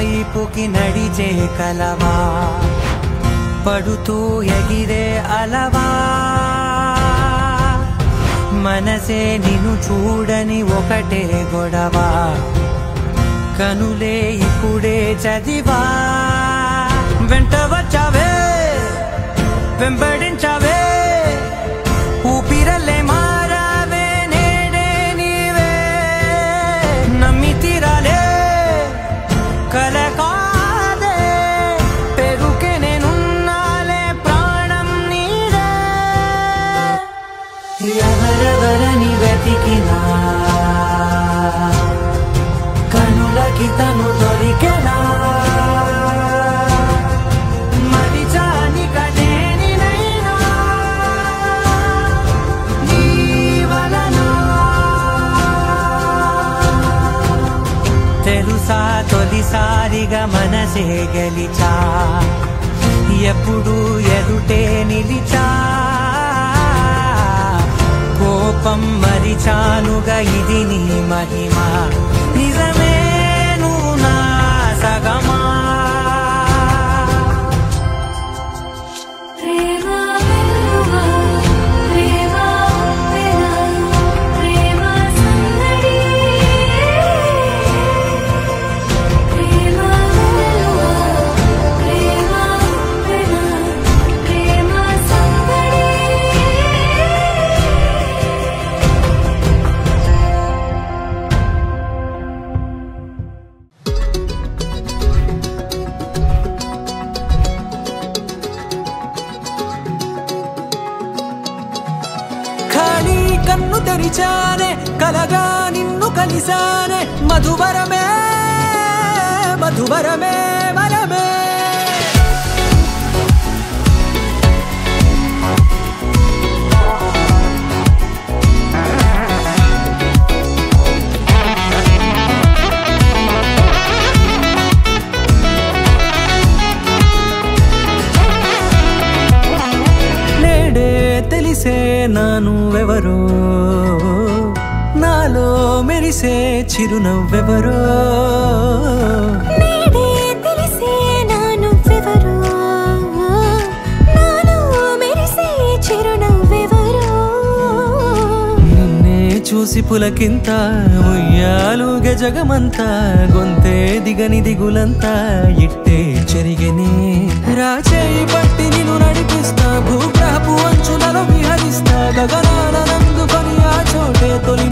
వైపుకి నడిచే కలవా పడుతూ ఎగిరే అలవా మనసే నిన్ను చూడని ఒకటే గొడవ కనులే ఇప్పుడే చదివా వెంట వచ్చావే వెంబడించావే ఊపిరలే మారావే నేడే నీవే నమ్మి తీరాలే కలకాదే పెరుకే నేనున్నాలే ప్రాణం నీదే ఎవరెవరని వెతికినా కనులకి తను దొరికెనా మరిచాని కటేనినైనా నీ వలన తెలుసా తొలిసారిగా మనసే గెలిచా ఎప్పుడు ఎదుటే నిలిచా కోపం మరిచానుగా ఇది నీ మహిమ నిజమే నువ్వు నా సగమా కన్ను తెరిచానే కలగా నిన్ను కలిసానే మధువరమే మధువరమే వరమే నేడే తెలిసే నానువెవరో నాలో మెరిసే చిరునవ్వెవరో నేడే తెలిసే నానువెవరో నాలో మెరిసే చిరునవ్వెవరో నిన్నే చూసి పులకింత ఉయ్యాలుగే జగమంతా గొంతే దిగని దిగులంతా ఇట్టే చెరిగెనే రాచేయి పట్టి నిన్ను నడిపిస్తా భూగ్రహపు అంచులలో విహరిస్తా గగనానందుకొని ఆ చోటే తొలి